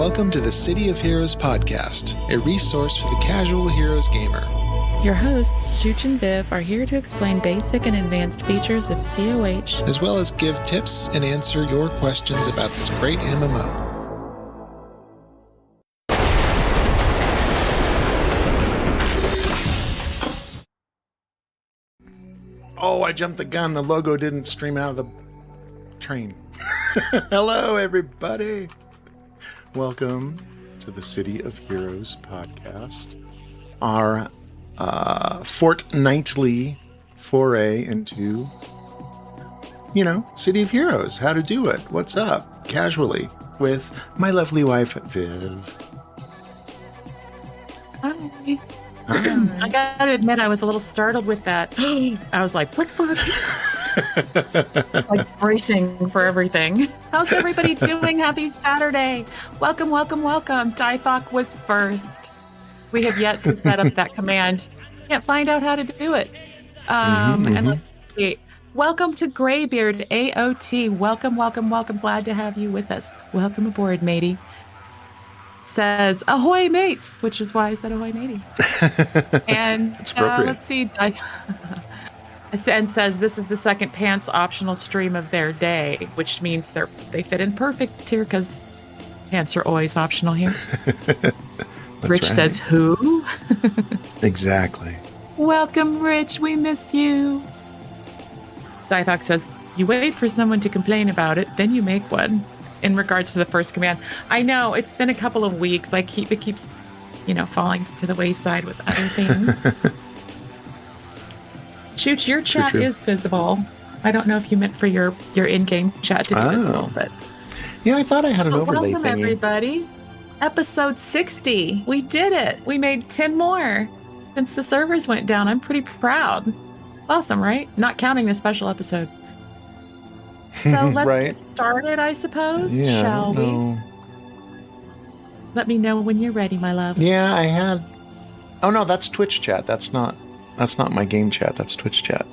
Welcome to the City of Heroes podcast, a resource for the casual Heroes gamer. Your hosts, Chooch and Viv, are here to explain basic and advanced features of CoH, as well as give tips and answer your questions about this great MMO. Oh, I jumped the gun. The logo didn't stream out of the train. Hello, everybody. Welcome to the City of Heroes podcast. Our fortnightly foray into, City of Heroes. How to do it. What's up? Casually with my lovely wife, Viv. Hi. I gotta admit, I was a little startled with that. I was like, what the fuck? Like bracing for everything. How's everybody doing? Happy Saturday. Welcome, welcome, welcome. Dythok was first. We have yet to set up that command. Can't find out how to do it. And let's see. Welcome to Graybeard AOT. Welcome, welcome, welcome. Glad to have you with us. Welcome aboard, matey. Says ahoy mates, which is why I said ahoy matey. And that's appropriate. Let's see. And says this is the second pants optional stream of their day, which means they fit in perfect here because pants are always optional here. Rich says who? Exactly. Welcome, Rich. We miss you. Dythok says you wait for someone to complain about it, then you make one. In regards to the first command, I know it's been a couple of weeks. It keeps, falling to the wayside with other things. Chooch, your chat is visible. I don't know if you meant for your in-game chat to be visible, but yeah, I thought I had an overlay welcome, thingy. Everybody. Episode 60. We did it. We made 10 more since the servers went down. I'm pretty proud. Awesome, right? Not counting the special episode. So let's get started, I suppose, shall we? Let me know when you're ready, my love. Yeah, I had... Oh, no, that's Twitch chat. That's not my game chat. That's Twitch chat.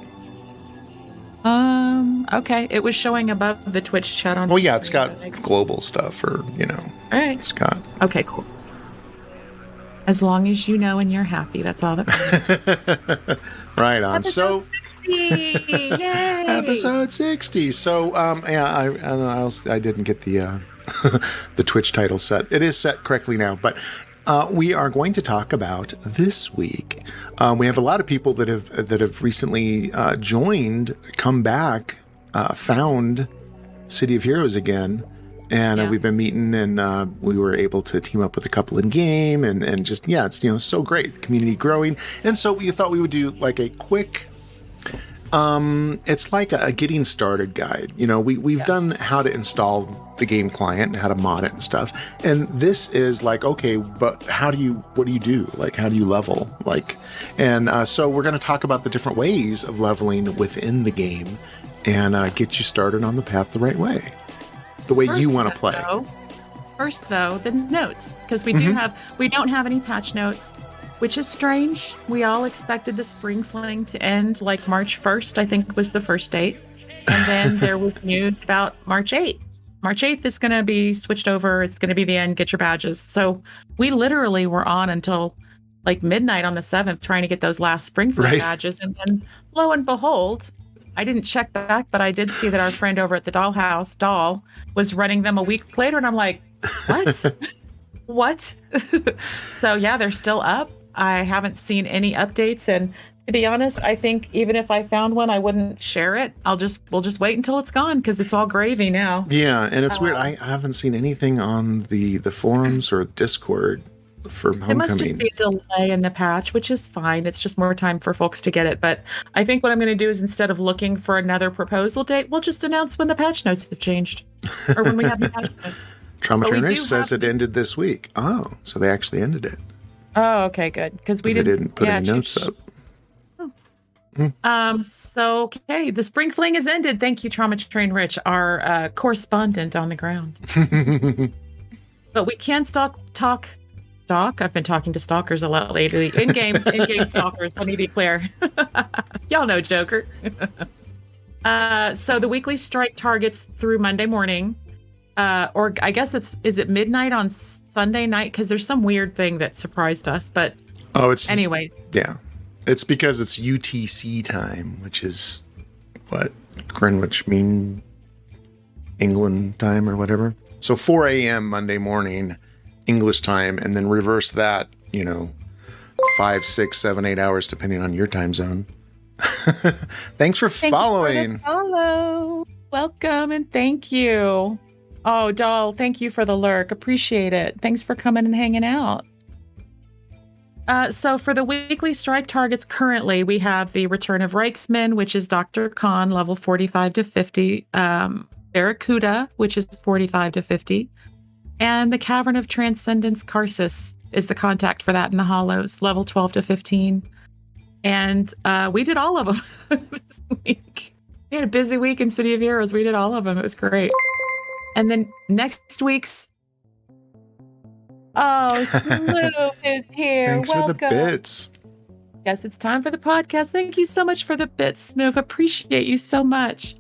Okay. It was showing above the Twitch chat on... Well, yeah, it's got global stuff or, All right. It's got... Okay, cool. As long as you know and you're happy, that's all that matters. Right on. Episode 60! Yay! Episode 60. So, I didn't get the the Twitch title set. It is set correctly now, but we are going to talk about this week. We have a lot of people that have recently joined, come back, found City of Heroes again. And we've been meeting, and we were able to team up with a couple in game, and just it's so great. The community growing, and so we thought we would do like a quick. It's like a getting started guide. We've done how to install the game client and how to mod it and stuff, and this is like, okay, but what do you do? Like, how do you level? So we're going to talk about the different ways of leveling within the game, and get you started on the path the right way. The way you want to play. First, though, the notes, because we don't have any patch notes, which is strange. We all expected the Spring Fling to end like March 1st, I think was the first date. And then there was news about March 8th. March 8th is going to be switched over. It's going to be the end. Get your badges. So we literally were on until like midnight on the 7th trying to get those last Spring Fling badges. And then lo and behold, I didn't check back, but I did see that our friend over at the Dollhouse, Doll, was running them a week later. And I'm like, what? What? So, yeah, they're still up. I haven't seen any updates. And to be honest, I think even if I found one, I wouldn't share it. We'll just wait until it's gone because it's all gravy now. Yeah, and it's weird. I haven't seen anything on the forums or Discord for Homecoming. It must just be a delay in the patch, which is fine. It's just more time for folks to get it. But I think what I'm going to do is instead of looking for another proposal date, we'll just announce when the patch notes have changed or when we have the patch notes. Trauma Trainers says it ended this week. Oh, so they actually ended it. Oh, okay, good. Because we didn't put any notes up. So, okay, the Spring Fling has ended. Thank you, Trauma Train Rich, our correspondent on the ground. But we can talk. I've been talking to stalkers a lot lately. In-game stalkers, let me be clear. Y'all know Joker. So the weekly strike targets through Monday morning. or I guess is it midnight on Sunday night? Because there's some weird thing that surprised us. But anyways. Yeah. It's because it's UTC time, which is what? Greenwich Mean England time or whatever. So 4 a.m. Monday morning, English time, and then reverse that, 5, 6, 7, 8 hours, depending on your time zone. Thanks for following. Follow. Welcome and thank you. Oh, Doll, thank you for the lurk. Appreciate it. Thanks for coming and hanging out. So for the weekly strike targets currently, we have the Return of Reichsman, which is Dr. Khan, level 45 to 50. Barracuda, which is 45 to 50. And the Cavern of Transcendence, Karsus, is the contact for that in the Hollows, level 12 to 15. And we did all of them this week. We had a busy week in City of Heroes. We did all of them. It was great. And then next week's... Oh, Sloop is here. Thanks Welcome. for the bits. Yes, it's time for the podcast. Thank you so much for the bits, Smooth. Appreciate you so much.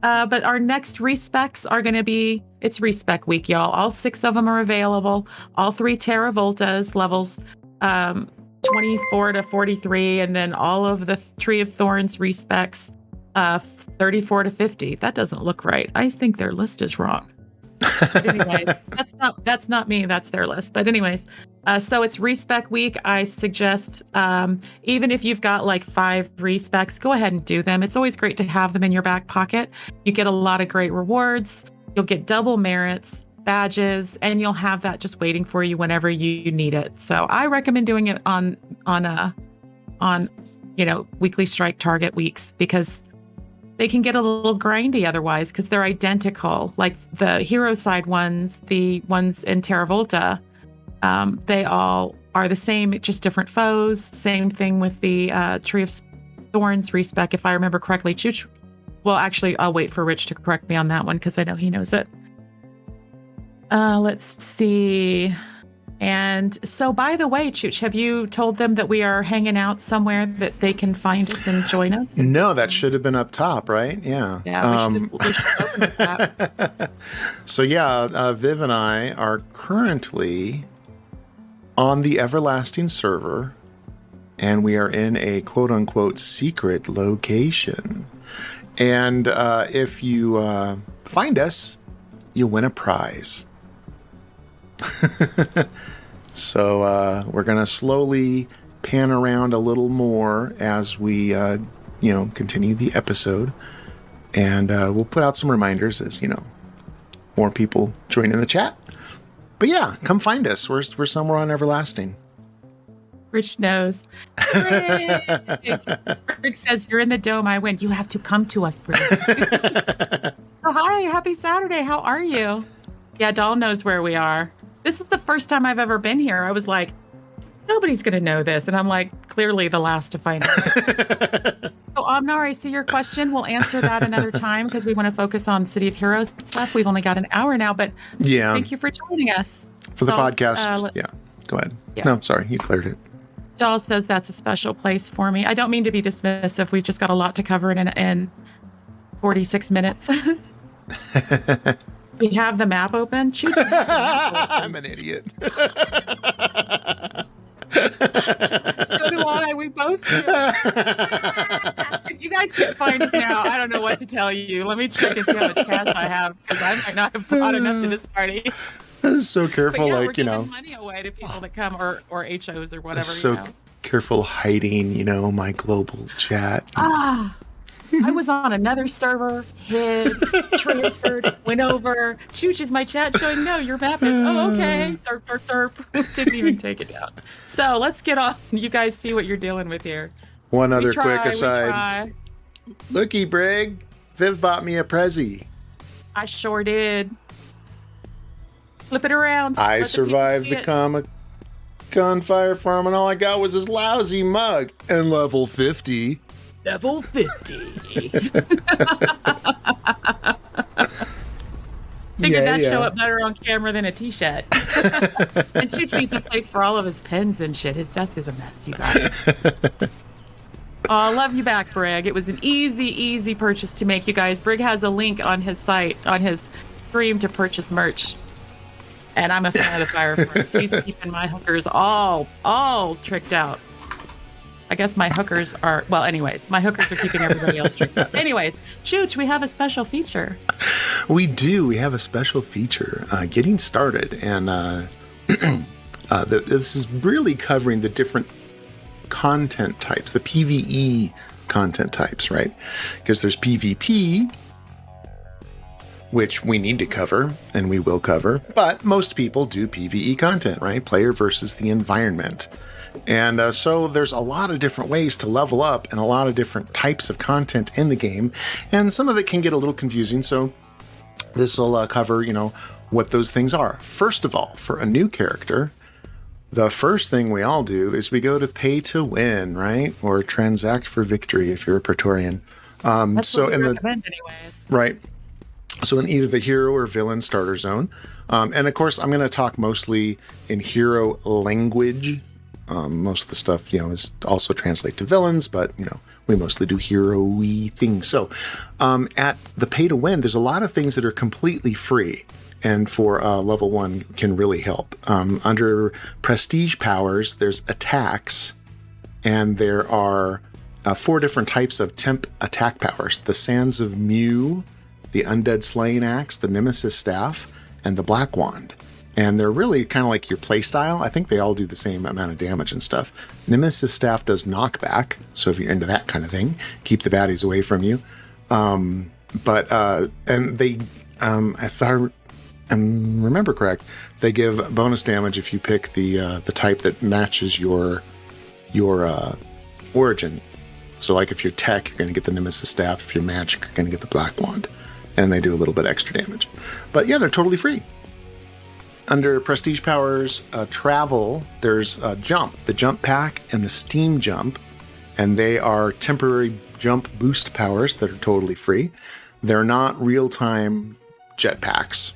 But our next respecs are going to be, it's respec week, y'all. All 6 of them are available. All 3 Terravoltas, levels 24 to 43. And then all of the Tree of Thorns respecs, 34 to 50. That doesn't look right. I think their list is wrong. But anyways, that's not me. That's their list. But anyways, so it's respec week. I suggest, even if you've got like 5 respecs, go ahead and do them. It's always great to have them in your back pocket. You get a lot of great rewards. You'll get double merits, badges, and you'll have that just waiting for you whenever you need it. So I recommend doing it on weekly strike target weeks, because they can get a little grindy otherwise, because they're identical. Like the hero side ones, the ones in Terravolta, they all are the same, just different foes. Same thing with the Tree of Thorns respec, if I remember correctly. Chooch, well, actually, I'll wait for Rich to correct me on that one, because I know he knows it. Let's see. And so, by the way, Chooch, have you told them that we are hanging out somewhere that they can find us and join us? No, that should have been up top, right? Yeah. Yeah, we should open with that. So yeah, Viv and I are currently on the Everlasting server, and we are in a quote-unquote secret location. And if you find us, you win a prize. So we're going to slowly pan around a little more as we, continue the episode. And we'll put out some reminders as, more people join in the chat. But yeah, come find us. We're somewhere on Everlasting. Rich knows. Rick says, you're in the dome. I win. You have to come to us, Brig. Oh, hi. Happy Saturday. How are you? Yeah, Doll knows where we are. This is the first time I've ever been here. I was like, nobody's going to know this. And I'm like, clearly the last to find out. So, Omnar, I see your question. We'll answer that another time, because we want to focus on City of Heroes stuff. We've only got an hour now, but yeah, thank you for joining us. For the podcast. Yeah, go ahead. Yeah. No, sorry, you cleared it. Doll says that's a special place for me. I don't mean to be dismissive. We've just got a lot to cover in 46 minutes. We have the map open. I'm an idiot. So do I. We both do. If you guys can't find us now, I don't know what to tell you. Let me check and see how much cash I have, because I might not have brought enough to this party. This is so careful, we're giving money away to people that come, or HOs or whatever. So careful hiding, my global chat. I was on another server, hid, transferred, went over. Chooch, is my chat showing? No, your map is. Oh, okay. Derp. Didn't even take it down. So let's get on. You guys see what you're dealing with here. One other quick aside. Looky, Brig. Viv bought me a Prezi. I sure did. Flip it around. I survived the Comic Gunfire Farm, and all I got was this lousy mug. And level 50. Level 50. Figured that'd show up better on camera than a t-shirt. And Chooch needs a place for all of his pens and shit. His desk is a mess, you guys. Oh, love you back, Brig. It was an easy purchase to make, you guys. Brig has a link on his site, on his stream to purchase merch. And I'm a fan of the Fireforce. He's keeping my hookers all tricked out. I guess my hookers are, well, anyways, my hookers are keeping everybody else tricked out. Anyways, Chooch, we have a special feature. We do. We have a special feature, getting started. And this is really covering the different content types, the PVE content types, right? Because there's PvP, which we need to cover, and we will cover. But most people do PvE content, right? Player versus the environment. And so there's a lot of different ways to level up and a lot of different types of content in the game. And some of it can get a little confusing. So this will cover, what those things are. First of all, for a new character, the first thing we all do is we go to pay to win, right? Or transact for victory if you're a Praetorian. That's what we recommend anyways. Right. So in either the hero or villain starter zone. And of course, I'm going to talk mostly in hero language. Most of the stuff, is also translate to villains, but, we mostly do hero-y things. So at the pay to win, there's a lot of things that are completely free. And for level 1 can really help. Under prestige powers, there's attacks, and there are 4 different types of temp attack powers. The Sands of Mew, the Undead Slaying Axe, the Nemesis Staff, and the Black Wand. And they're really kind of like your playstyle. I think they all do the same amount of damage and stuff. Nemesis Staff does knockback, so if you're into that kind of thing, keep the baddies away from you. And they, if I remember correct, they give bonus damage if you pick the type that matches your origin. So like if you're tech, you're going to get the Nemesis Staff. If you're magic, you're going to get the Black Wand. And they do a little bit extra damage. But yeah, they're totally free. Under prestige powers, travel, there's jump, the jump pack and the steam jump. And they are temporary jump boost powers that are totally free. They're not real-time jetpacks.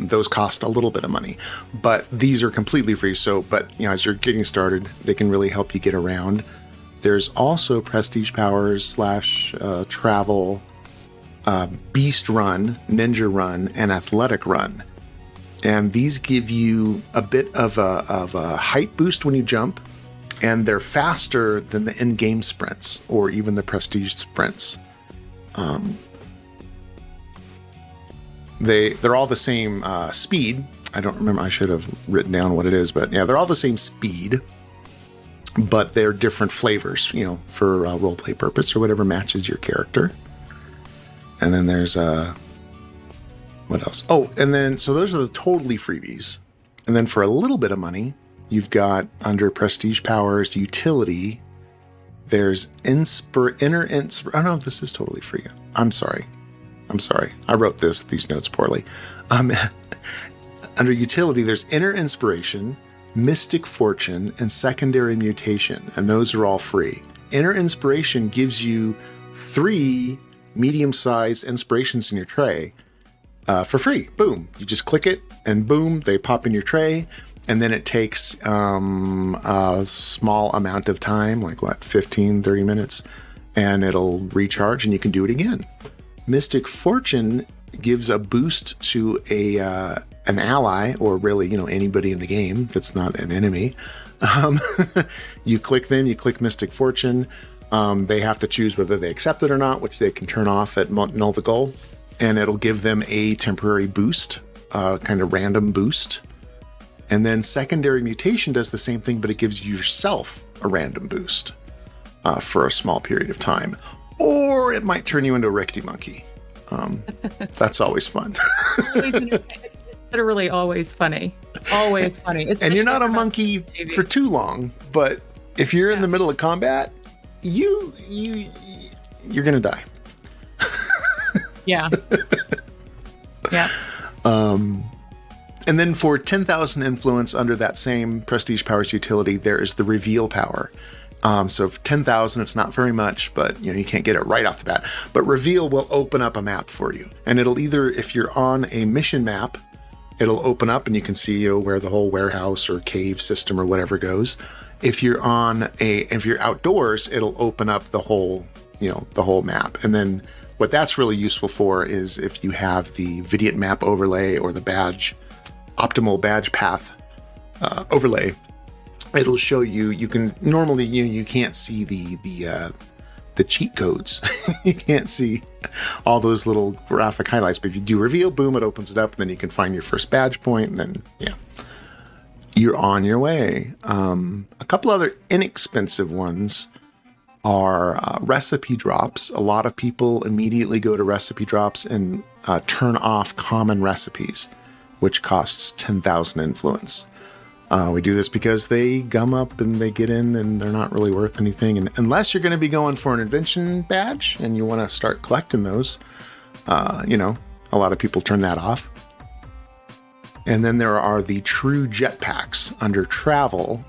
Those cost a little bit of money, but these are completely free. So, as you're getting started, they can really help you get around. There's also prestige powers / travel, beast run, ninja run, and athletic run. And these give you a bit of a height boost when you jump, and they're faster than the in-game sprints or even the prestige sprints. They're all the same speed. I don't remember. I should have written down what it is, but yeah, they're all the same speed, but they're different flavors, for roleplay purpose or whatever matches your character. And then there's what else? Oh, and then so those are the totally freebies. And then for a little bit of money, you've got under prestige powers utility. There's oh no, this is totally free. I'm sorry. I wrote these notes poorly. Under utility, there's inner inspiration, mystic fortune, and secondary mutation, and those are all free. Inner inspiration gives you 3 medium-sized inspirations in your tray for free. Boom. You just click it, and boom, they pop in your tray, and then it takes a small amount of time, like 15, 30 minutes, and it'll recharge, and you can do it again. Mystic Fortune gives a boost to an ally, or really, anybody in the game that's not an enemy. You click them, you click Mystic Fortune. They have to choose whether they accept it or not, which they can turn off at null the goal, and it'll give them a temporary boost, kind of random boost. And then Secondary Mutation does the same thing, but it gives yourself a random boost for a small period of time. Or it might turn you into a rickety monkey. That's always fun. It's literally always funny. Always funny. And you're not a monkey for too long, but if you're in the middle of combat, you're gonna die. Yeah. Yeah. And then for 10,000 influence under that same prestige powers utility, there is the reveal power. So for 10,000, it's not very much, but you can't get it right off the bat. But reveal will open up a map for you, and it'll either, if you're on a mission map, it'll open up and you can see where the whole warehouse or cave system or whatever goes. If you're outdoors, it'll open up the whole map. And then what that's really useful for is if you have the Vidiot map overlay or the optimal badge path overlay, it'll show you. You can normally you can't see the cheat codes. You can't see all those little graphic highlights, but if you do reveal, boom, it opens it up, and then you can find your first badge point, and then you're on your way. A couple other inexpensive ones are recipe drops. A lot of people immediately go to recipe drops and turn off common recipes, which costs 10,000 influence. We do this because they gum up and they get in and they're not really worth anything. And unless you're going to be going for an invention badge and you want to start collecting those, a lot of people turn that off. And then there are the true jetpacks under travel.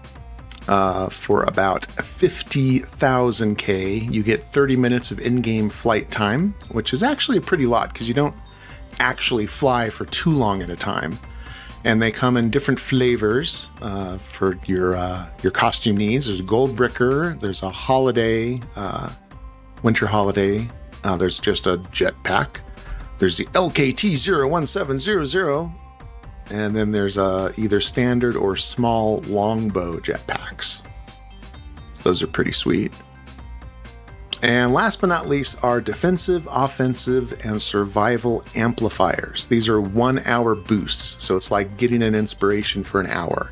For about 50,000 K, you get 30 minutes of in-game flight time, which is actually a pretty lot because you don't actually fly for too long at a time. And they come in different flavors for your costume needs. There's a gold bricker, there's a holiday, winter holiday, there's just a jetpack, there's the LKT 01700, and then there's either standard or small longbow jetpacks. So those are pretty sweet. And last but not least are defensive, offensive, and survival amplifiers. These are 1 hour boosts, so it's like getting an inspiration for an hour.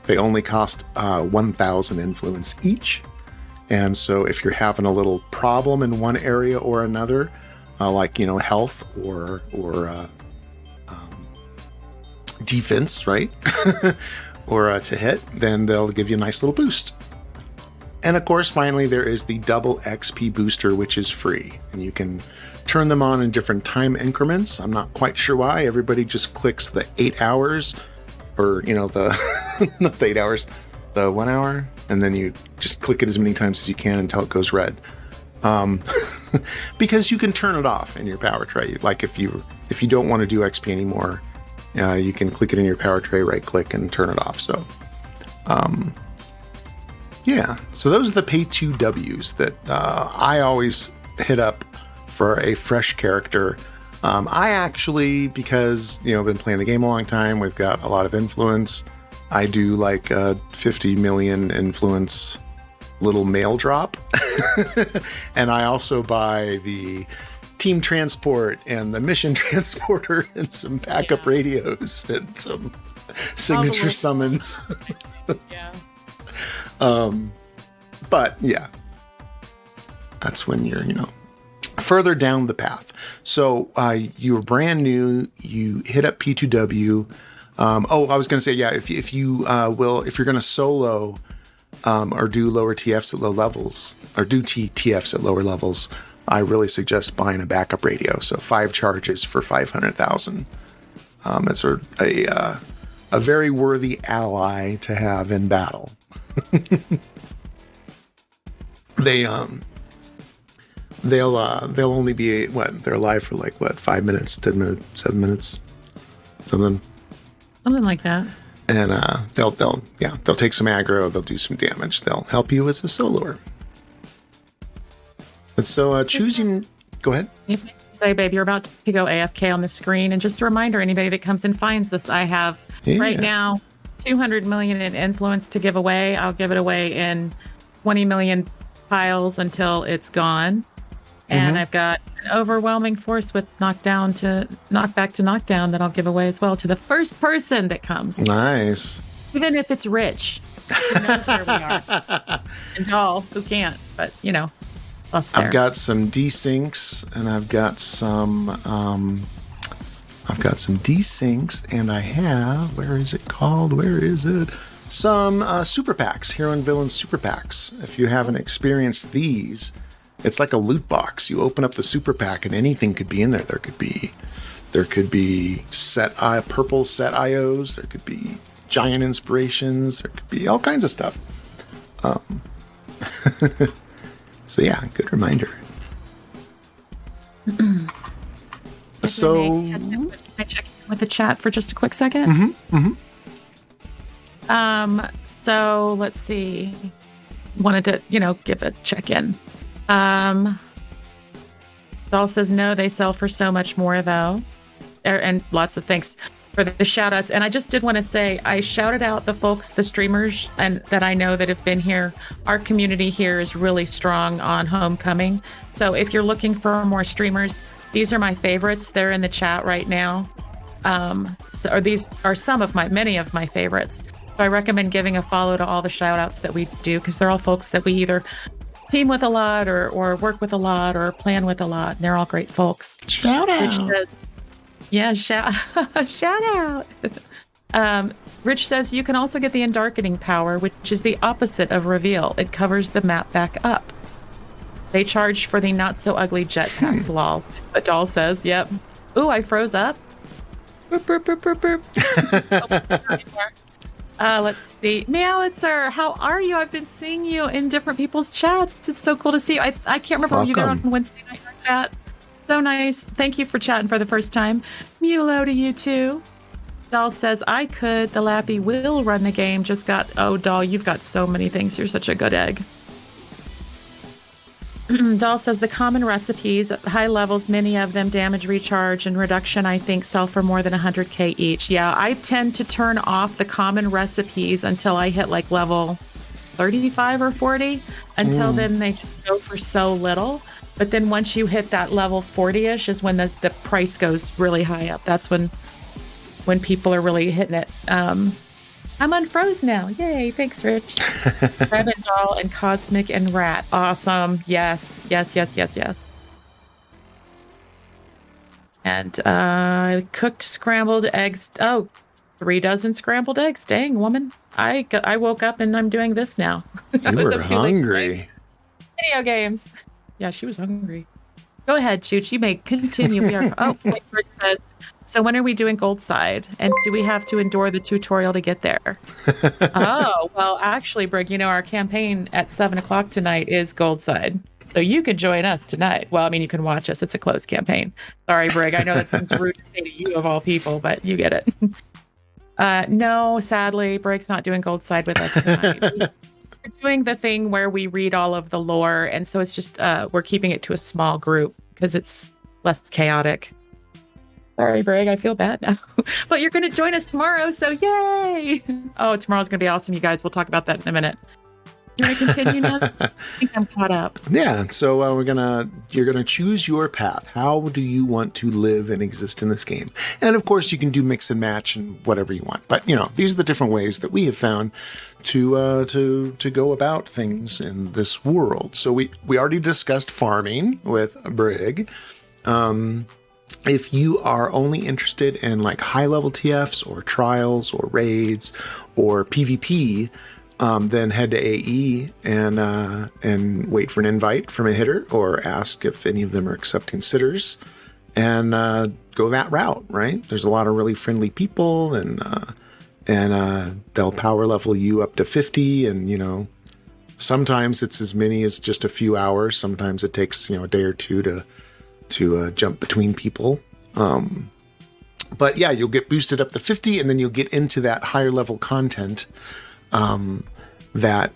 They only cost 1,000 influence each. And so if you're having a little problem in one area or another, like, health or defense, right? or to hit, then they'll give you a nice little boost. And of course, finally, there is the double XP booster, which is free. And you can turn them on in different time increments. I'm not quite sure why. Everybody just clicks the 8 hours or, the, not the 8 hours, the 1 hour. And then you just click it as many times as you can until it goes red. Because you can turn it off in your power tray. Like if you don't want to do XP anymore, you can click it in your power tray, right click and turn it off. So, so those are the pay 2 W's that I always hit up for a fresh character. I actually, because, I've been playing the game a long time, we've got a lot of influence. I do like a 50 million influence little mail drop. And I also buy the team transport and the mission transporter and some backup radios and some signature summons. Yeah. But yeah, that's when you're, further down the path. So, you're brand new, you hit up P2W. I was going to say, if you're going to solo, or do lower TFs at low levels, or do TFs at lower levels, I really suggest buying a backup radio. So 5 charges for 500,000. It's a very worthy ally to have in battle. They'll only be they're alive for 5 minutes, 10 minutes, 7 minutes, something like that. And they'll take some aggro, they'll do some damage, they'll help you as a soloer. And so choosing, go ahead. Say, babe, you're about to go AFK on the screen, and just a reminder, anybody that comes and finds this, I have right now 200 million in influence to give away. I'll give it away in 20 million piles until it's gone. And I've got an overwhelming force with knockback to knockdown that I'll give away as well to the first person that comes. Nice. Even if it's rich. Who knows where we are. And doll, who can't, but that's there. I've got some desyncs and I've got some desyncs and I have, where is it called? Where is it? Some super packs, Hero and Villain super packs. If you haven't experienced these, it's like a loot box. You open up the super pack and anything could be in there. There could be purple set IOs. There could be giant inspirations. There could be all kinds of stuff. So yeah, good reminder. So can I check with the chat for just a quick second? So let's see. Wanted to, give a check-in. Doll says, no, they sell for so much more, though. And lots of thanks for the shout outs. And I just did want to say, I shouted out the folks, the streamers, and that I know that have been here. Our community here is really strong on Homecoming. So if you're looking for more streamers, these are my favorites. They're in the chat right now. So these are many of my favorites. So I recommend giving a follow to all the shout outs that we do, because they're all folks that we either team with a lot or work with a lot or plan with a lot. And they're all great folks. Shout out. Rich says, yeah, shout out. Rich says you can also get the Endarkening power, which is the opposite of reveal. It covers the map back up. They charge for the not so ugly jetpacks, lol. But Doll says, yep. Ooh, I froze up. Burp, burp, burp, burp, burp. Let's see. Meowitzer, how are you? I've been seeing you in different people's chats. It's so cool to see you. I can't remember, were you there on Wednesday night in our chat? So nice. Thank you for chatting for the first time. Mulo to you too. Doll says, I could. The Lappy will run the game. Oh, Doll, you've got so many things. You're such a good egg. Doll says the common recipes at high levels, many of them damage recharge and reduction, I think, sell for more than 100k each. Yeah, I tend to turn off the common recipes until I hit like level 35 or 40. Until then, they just go for so little. But then once you hit that level 40-ish is when the price goes really high up. That's when people are really hitting it. I'm unfroze now. Yay. Thanks, Rich. Reb and Doll and Cosmic and Rat. Awesome. Yes. And cooked scrambled eggs. Oh, 3 dozen scrambled eggs. Dang, woman. I woke up and I'm doing this now. You were hungry. Video games. Yeah, she was hungry. Go ahead, Chooch. You may continue. Oh, wait, Rich says, so when are we doing Gold Side? And do we have to endure the tutorial to get there? Oh, well, actually, Brig, our campaign at 7:00 tonight is Gold Side. So you could join us tonight. Well, I mean, you can watch us. It's a closed campaign. Sorry, Brig. I know that seems rude to say to you of all people, but you get it. No, sadly, Brig's not doing Gold Side with us tonight. We're doing the thing where we read all of the lore. And so it's just, we're keeping it to a small group because it's less chaotic. Sorry, Brig, I feel bad now. But you're going to join us tomorrow, so yay! Oh, tomorrow's going to be awesome, you guys. We'll talk about that in a minute. You want to continue now? I think I'm caught up. Yeah, so you're gonna choose your path. How do you want to live and exist in this game? And of course, you can do mix and match and whatever you want. But these are the different ways that we have found to go about things in this world. So we already discussed farming with Brig. If you are only interested in like high level TFs or trials or raids or PvP, then head to AE and wait for an invite from a hitter or ask if any of them are accepting sitters and go that route, right? There's a lot of really friendly people and they'll power level you up to 50 and, sometimes it's as many as just a few hours. Sometimes it takes, a day or two to jump between people. But yeah, you'll get boosted up to 50 and then you'll get into that higher level content that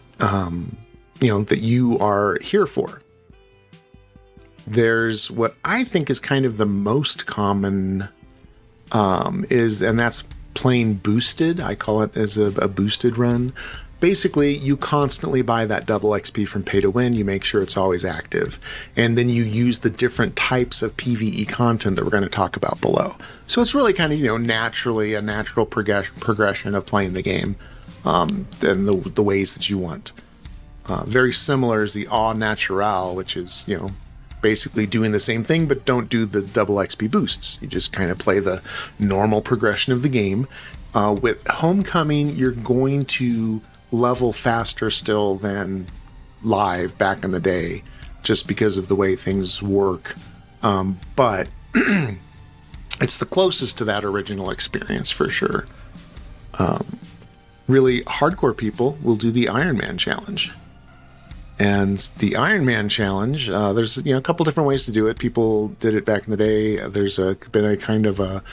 you are here for. There's what I think is kind of the most common and that's plain boosted. I call it as a boosted run. Basically, you constantly buy that double XP from pay to win. You make sure it's always active. And then you use the different types of PVE content that we're going to talk about below. So it's really kind of, naturally a natural progression of playing the game and the ways that you want. Very similar is the Au Naturel, which is, basically doing the same thing, but don't do the double XP boosts. You just kind of play the normal progression of the game. With Homecoming, you're going to level faster still than live back in the day, just because of the way things work. But it's the closest to that original experience for sure. Really hardcore people will do the Iron Man challenge. And the Iron Man challenge, there's a couple different ways to do it. People did it back in the day. There's been a kind of a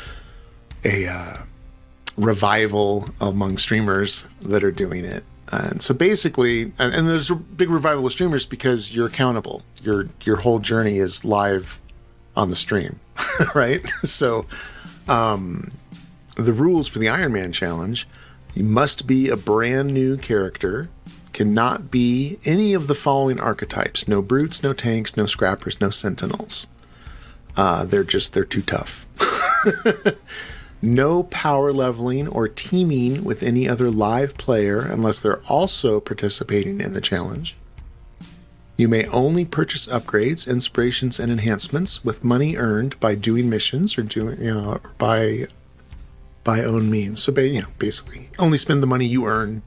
revival among streamers that are doing it. And so basically, and there's a big revival of streamers because you're accountable. Your whole journey is live on the stream, right? So the rules for the Iron Man challenge: you must be a brand new character, cannot be any of the following archetypes: no brutes, no tanks, no scrappers, no sentinels. They're too tough. No power leveling or teaming with any other live player unless they're also participating in the challenge. You may only purchase upgrades, inspirations, and enhancements with money earned by doing missions or by own means. So, basically, only spend the money you earn.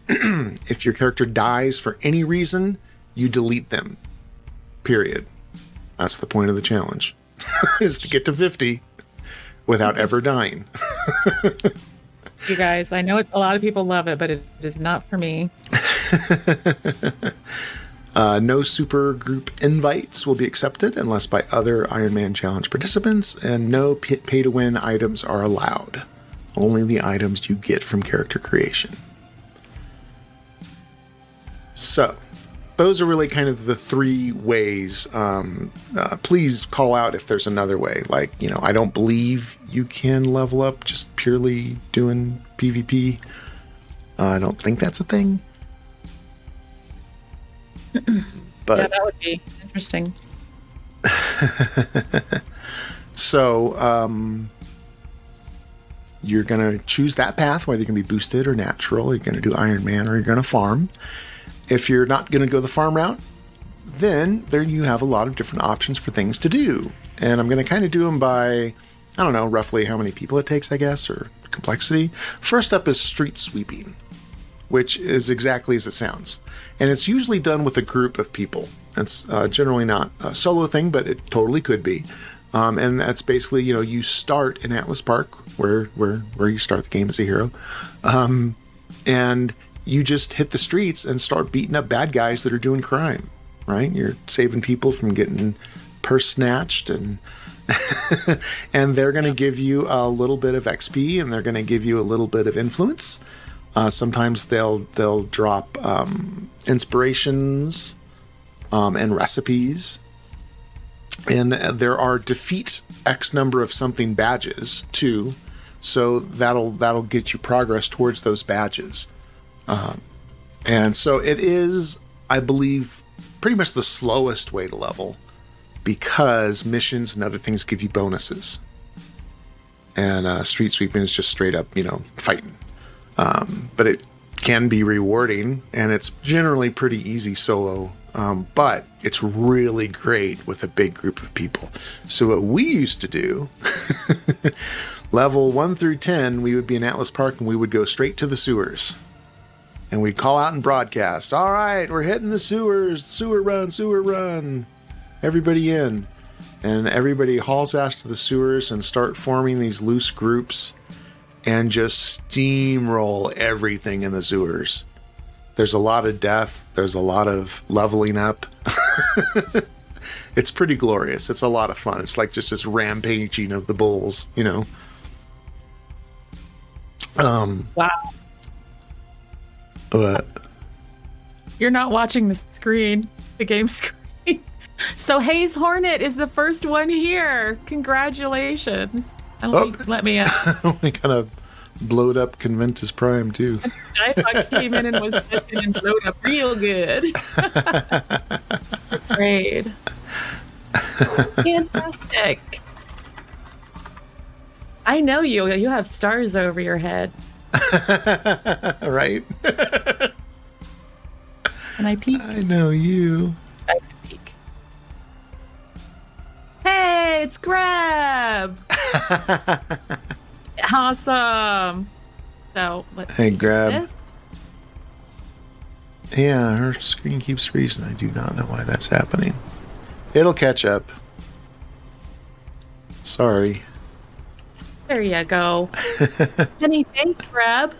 If your character dies for any reason, you delete them. Period. That's the point of the challenge, is to get to 50 without ever dying. You guys, I know a lot of people love it, but it is not for me. No super group invites will be accepted unless by other Iron Man Challenge participants, and no pay-to-win items are allowed. Only the items you get from character creation. So, those are really kind of the three ways. Please call out if there's another way. Like, I don't believe you can level up just purely doing PvP. I don't think that's a thing. But yeah, that would be interesting. So, you're going to choose that path, whether you're going to be boosted or natural. You're going to do Iron Man or you're going to farm. If you're not going to go the farm route, then there you have a lot of different options for things to do. And I'm going to kind of do them by, I don't know, roughly how many people it takes, I guess, or complexity. First up is street sweeping, which is exactly as it sounds. And it's usually done with a group of people. It's generally not a solo thing, but it totally could be. And that's basically, you start in Atlas Park, where you start the game as a hero. And you just hit the streets and start beating up bad guys that are doing crime, right? You're saving people from getting purse snatched, and and they're going to give you a little bit of XP, and they're going to give you a little bit of influence. Sometimes they'll drop inspirations and recipes, and there are defeat X number of something badges too, so that'll get you progress towards those badges. And so it is, I believe, pretty much the slowest way to level, because missions and other things give you bonuses. And street sweeping is just straight up, fighting. But it can be rewarding, and it's generally pretty easy solo. But it's really great with a big group of people. So what we used to do, level 1 through 10, we would be in Atlas Park and we would go straight to the sewers. And we'd call out and broadcast, all right, we're hitting the sewers, sewer run, everybody in. And everybody hauls ass to the sewers and start forming these loose groups and just steamroll everything in the sewers. There's a lot of death. There's a lot of leveling up. It's pretty glorious. It's a lot of fun. It's like just this rampaging of the bulls, Wow. But You're not watching the screen, the game screen. So Hayes Hornet is the first one here. Congratulations. And let me we kind of blowed up Conventus Prime too. I came in and was lifted and blowed up real good. Great. Fantastic. I know you. You have stars over your head. Right? And I peek. I know you. I peek. Hey, it's Grab. Awesome. So let's Hey, do Grab. this. Yeah, her screen keeps freezing. I do not know why that's happening. It'll catch up. Sorry. There you go. Many thanks, Grab.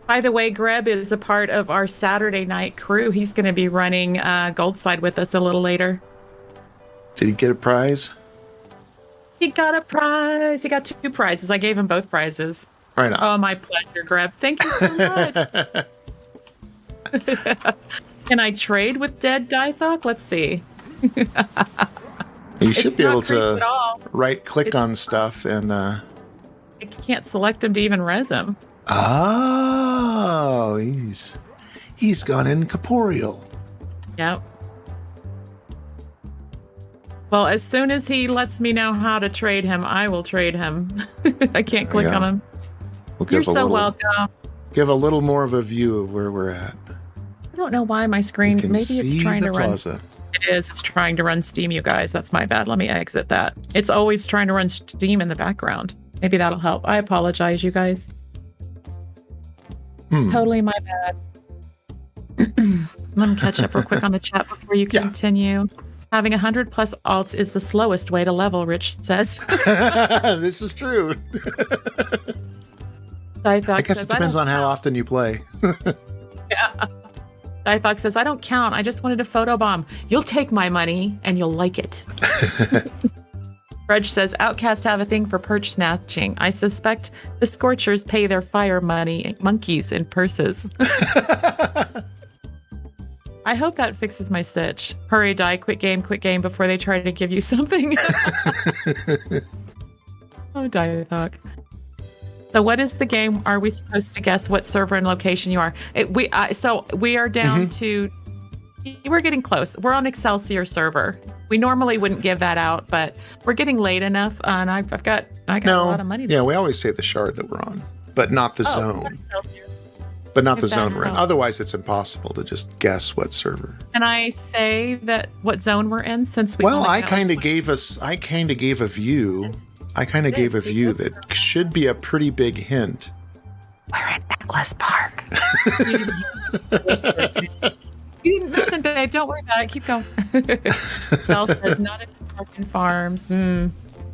By the way, Greb is a part of our Saturday night crew. He's going to be running Goldside with us a little later. Did he get a prize? He got a prize. He got 2 prizes. I gave him both prizes. Right on. Oh, my pleasure, Greb. Thank you so much. Can I trade with Dead Dythok? Let's see. You should be able creepy at to all. right-click on stuff and... I can't select him to even res him. Oh, he's gone incorporeal. Yep. Well, as soon as he lets me know how to trade him, I will trade him. I can't click on him. You're so welcome. Give a little more of a view of where we're at. I don't know why my screen, maybe it's trying to run. Plaza. It is. It's trying to run Steam, you guys. That's my bad. Let me exit that. It's always trying to run Steam in the background. Maybe that'll help. I apologize, you guys. Totally my bad. Let me catch up real quick on the chat before you continue. Having 100 plus alts is the slowest way to level, Rich says. This is true. I guess it depends on how often you play. Yeah. Difox says, I don't count. I just wanted a photobomb. You'll take my money and you'll like it. Reg says, Outcast have a thing for perch snatching. I suspect the Scorchers pay their fire monkeys in purses. I hope that fixes my sitch. Hurry, die, quit game before they try to give you something. Oh, Difox. So what is the game? Are we supposed to guess what server and location you are? So we are down to... We're getting close. We're on Excelsior server. We normally wouldn't give that out, but we're getting late enough, and I got a lot of money. Yeah, we always say the shard that we're on, but not the zone. But not the zone we're in. Otherwise, it's impossible to just guess what server. Can I say that what zone we're in since we? Well, I kind of gave a view. I kind of gave a view that should be a pretty big hint. We're in Atlas Park. You didn't nothing, babe. Don't worry about it. Keep going. Bell says, not if you're working farms.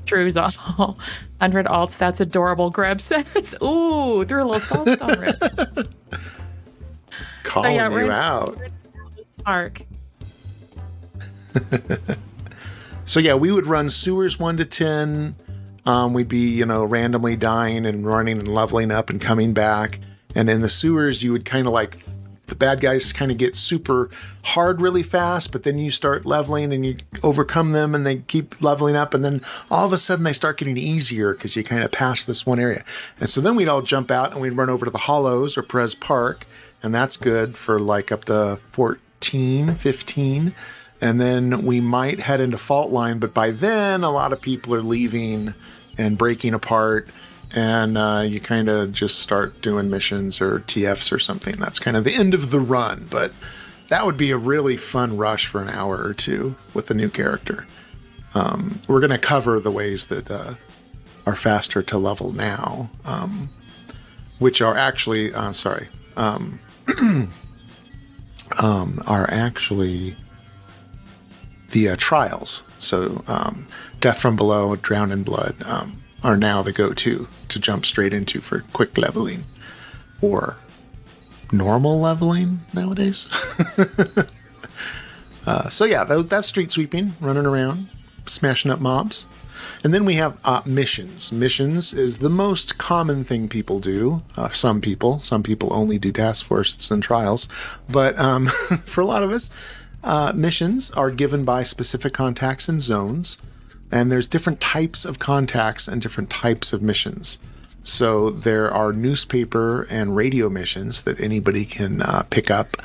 True's all 100 alts. That's adorable. Greb says, ooh, threw a little salt on it. Calling you out. Park. So yeah, we would run sewers 1 to 10. We'd be, randomly dying and running and leveling up and coming back. And in the sewers, you would kind of like, the bad guys kind of get super hard really fast, but then you start leveling and you overcome them and they keep leveling up. And then all of a sudden they start getting easier because you kind of pass this one area. And so then we'd all jump out and we'd run over to the Hollows or Perez Park. And that's good for like up to 14, 15. And then we might head into Fault Line, but by then a lot of people are leaving and breaking apart, and you kind of just start doing missions or TFs or something. That's kind of the end of the run, but that would be a really fun rush for an hour or two with a new character. We're going to cover the ways that are faster to level now, which are actually, are actually... the trials. So Death from Below, Drown in Blood are now the go-to to jump straight into for quick leveling or normal leveling nowadays. So yeah, that's street sweeping, running around, smashing up mobs. And then we have missions. Missions is the most common thing people do. Some people only do task forces and trials. But for a lot of us, missions are given by specific contacts and zones, and there's different types of contacts and different types of missions. So there are newspaper and radio missions that anybody can pick up,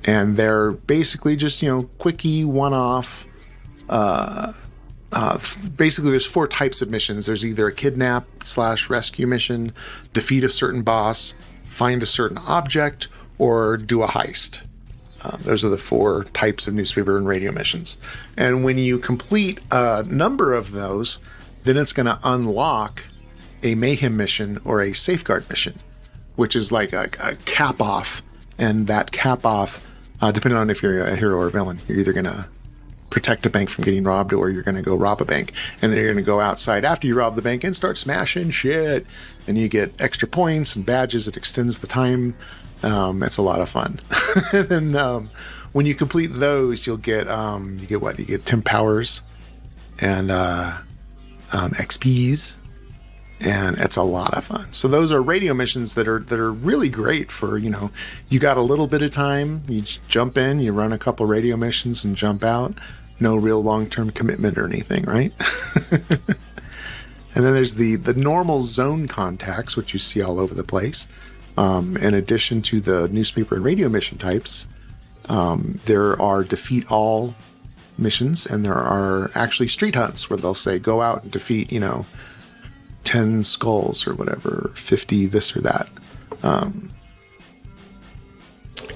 and they're basically just, quickie, one-off. Basically, there's 4 types of missions. There's either a kidnap/rescue mission, defeat a certain boss, find a certain object, or do a heist. Those are the 4 types of newspaper and radio missions. And when you complete a number of those, then it's going to unlock a mayhem mission or a safeguard mission, which is like a cap off. And that cap off, depending on if you're a hero or a villain, you're either going to protect a bank from getting robbed or you're going to go rob a bank. And then you're going to go outside after you rob the bank and start smashing shit. And you get extra points and badges. It extends the time. It's a lot of fun. And when you complete those, you'll get you get temp powers and XPs, and it's a lot of fun. So those are radio missions that are really great for, you got a little bit of time, you jump in, you run a couple radio missions and jump out. no real long-term commitment or anything, right? And then there's the normal zone contacts, which you see all over the place. In addition to the newspaper and radio mission types, there are defeat all missions, and there are actually street hunts where they'll say, go out and defeat, 10 skulls or whatever, 50 this or that.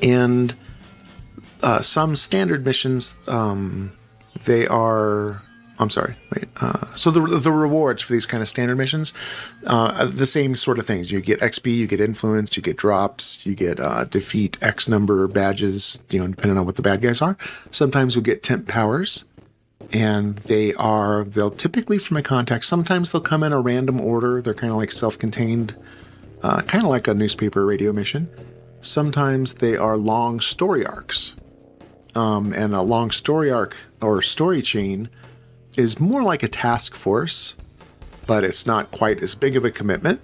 And some standard missions, they are... I'm sorry, wait. So the rewards for these kind of standard missions, the same sort of things. You get XP, you get influence, you get drops, you get defeat X number of badges, depending on what the bad guys are. Sometimes you'll get temp powers, and they'll typically from a contact. Sometimes they'll come in a random order. They're kind of like self-contained, kind of like a newspaper radio mission. Sometimes they are long story arcs. And a long story arc or story chain is more like a task force, but it's not quite as big of a commitment.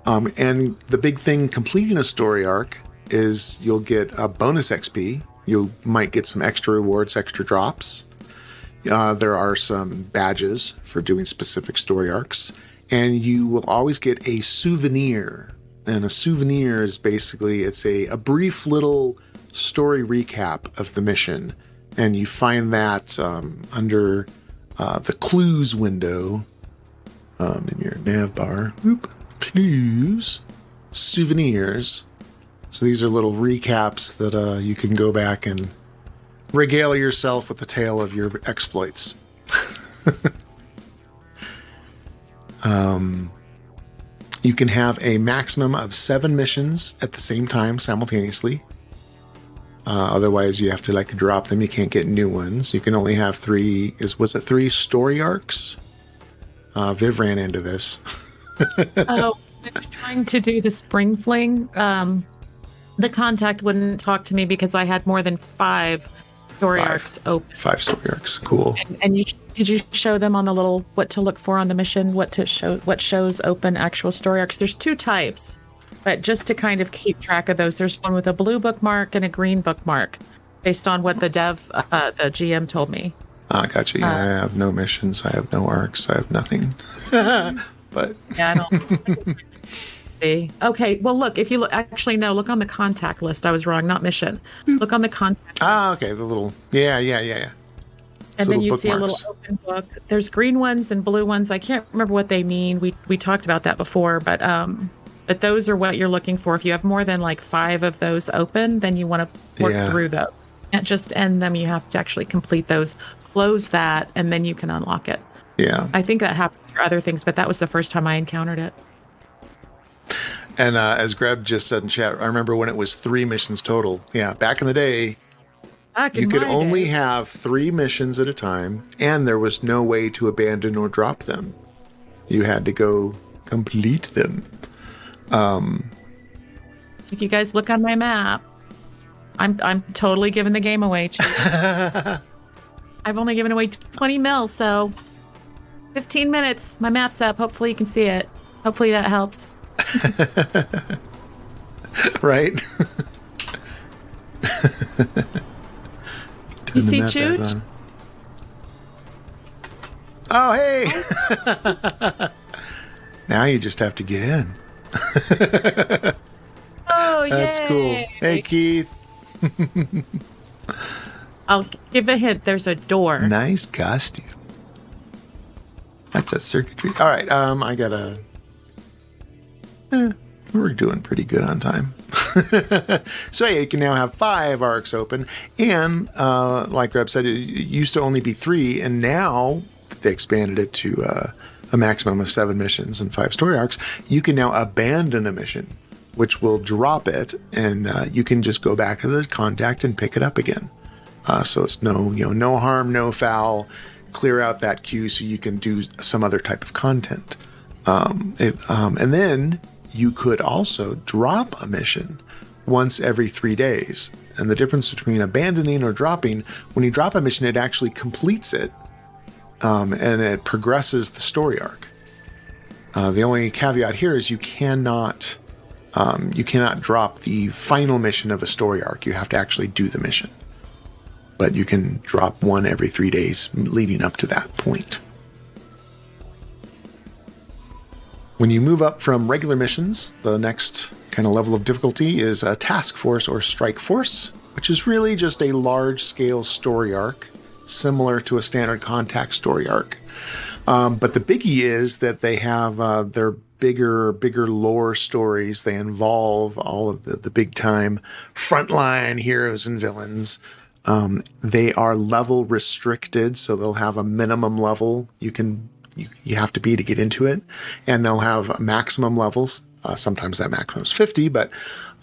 And the big thing completing a story arc is you'll get a bonus XP. You might get some extra rewards, extra drops. There are some badges for doing specific story arcs. And you will always get a souvenir. And a souvenir is basically, it's a brief little story recap of the mission. And you find that under... the clues window in your nav bar. Clues, souvenirs. So these are little recaps that you can go back and regale yourself with the tale of your exploits. You can have a maximum of 7 missions at the same time simultaneously. Otherwise, you have to drop them. You can't get new ones. You can only have 3. Was it 3 story arcs? Viv ran into this. I was trying to do the spring fling. The contact wouldn't talk to me because I had more than 5 story arcs open. 5 story arcs. Cool. And did you show them on the little what to look for on the mission? What shows open actual story arcs? There's 2 types. But just to kind of keep track of those, there's one with a blue bookmark and a green bookmark, based on what the GM told me. Gotcha. Yeah, I have no missions. I have no arcs. I have nothing. But yeah, I don't. See. Okay. Well, look. If you look on the contact list. I was wrong. Not mission. Look on the contact list. Okay. The little. Yeah. And then you see a little open book. There's green ones and blue ones. I can't remember what they mean. We talked about that before, but those are what you're looking for. If you have more than 5 of those open, then you want to work through those. You can't just end them. You have to actually complete those, close that, and then you can unlock it. Yeah. I think that happens for other things, but that was the first time I encountered it. And as Greb just said in chat, I remember when it was 3 missions total. Yeah, back in the day, you could only have 3 missions at a time, and there was no way to abandon or drop them. You had to go complete them. If you guys look on my map, I'm totally giving the game away. I've only given away 20 mil, so 15 minutes. My map's up. Hopefully you can see it. Hopefully that helps. Right? You see Chooch? Oh, hey! Now you just have to get in. Oh, that's cool. Hey, Keith. I'll give a hint. There's a door. Nice costume. That's a circuitry. All right. I gotta. We're doing pretty good on time. So yeah, you can now have 5 arcs open, and like Greb said, it used to only be 3, and now they expanded it to a maximum of 7 missions and 5 story arcs. You can now abandon a mission, which will drop it, and you can just go back to the contact and pick it up again. So it's no harm, no foul. Clear out that queue so you can do some other type of content. And then you could also drop a mission once every 3 days. And the difference between abandoning or dropping, when you drop a mission, it actually completes it, and it progresses the story arc. The only caveat here is you cannot drop the final mission of a story arc. You have to actually do the mission. but you can drop one every 3 days leading up to that point. When you move up from regular missions, the next kind of level of difficulty is a task force or strike force, which is really just a large-scale story arc, similar to a standard contact story arc. But the biggie is that they have their bigger lore stories. They involve all of the big-time frontline heroes and villains. They are level restricted, so they'll have a minimum level you have to be to get into it, and they'll have maximum levels. Sometimes that maximum is 50, but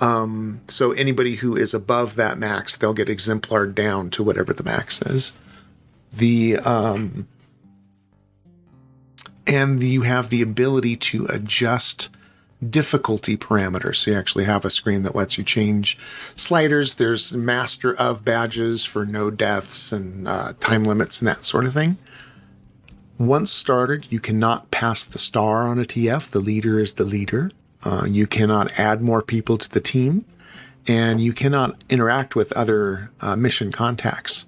so anybody who is above that max, they'll get exemplared down to whatever the max is. And you have the ability to adjust difficulty parameters. So you actually have a screen that lets you change sliders. There's master of badges for no deaths and time limits and that sort of thing. Once started, you cannot pass the star on a TF. The leader is the leader. You cannot add more people to the team, and you cannot interact with other mission contacts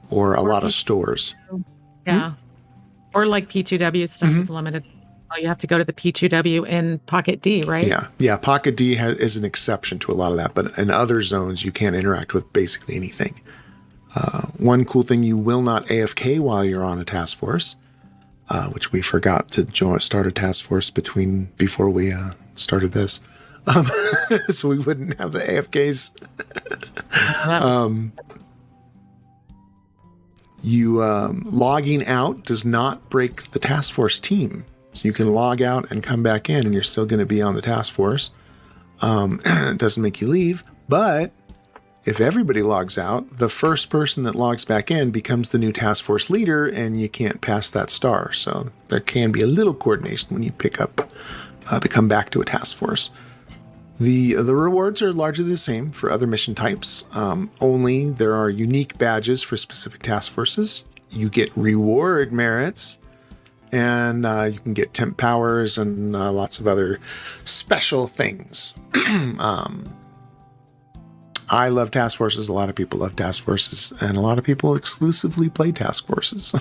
or a lot of stores. Yeah. Or like P2W stuff is limited. Oh, you have to go to the P2W in Pocket D, right? Yeah. Pocket D is an exception to a lot of that, but in other zones, you can't interact with basically anything. One cool thing, you will not AFK while you're on a task force, which we forgot to start a task force before we started this. So we wouldn't have the AFKs. Logging out does not break the task force team. So you can log out and come back in, and you're still going to be on the task force. It doesn't make you leave, but if everybody logs out, the first person that logs back in becomes the new task force leader, and you can't pass that star. So there can be a little coordination when you pick up to come back to a task force. The rewards are largely the same for other mission types. Only there are unique badges for specific task forces. You get reward merits, and you can get temp powers and lots of other special things. I love task forces. A lot of people love task forces, and a lot of people exclusively play task forces.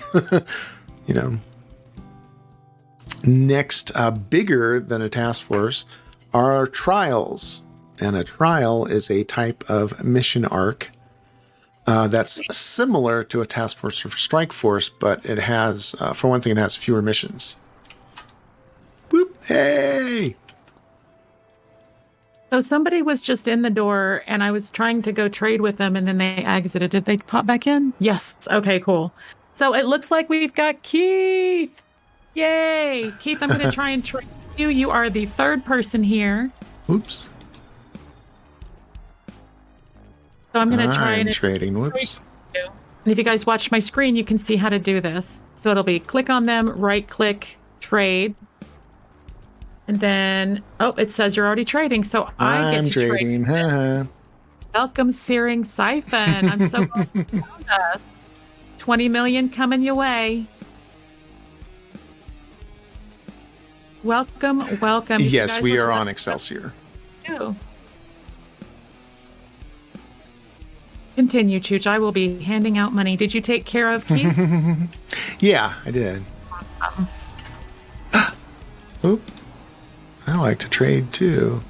Next, bigger than a task force are trials. And a trial is a type of mission arc that's similar to a task force or strike force, but it has, for one thing, it has fewer missions. Boop. Hey! So somebody was just in the door, and I was trying to go trade with them, and then they exited. Did they pop back in? Yes. Okay, cool. So it looks like we've got Keith. Yay! Keith, I'm going to try and trade you. You are the third person here. Oops. So I'm going to try and trading. Whoops. And if you guys watch my screen, you can see how to do this. So it'll be click on them, right click, trade. And then, it says you're already trading. So I get to trading. trade. Welcome, Searing Siphon. I'm so glad you found us. 20 million coming your way. Welcome. Yes, we are on Excelsior. Continue, Chooch. I will be handing out money. Did you take care of Keith? Yeah, I did. Oop. I like to trade too.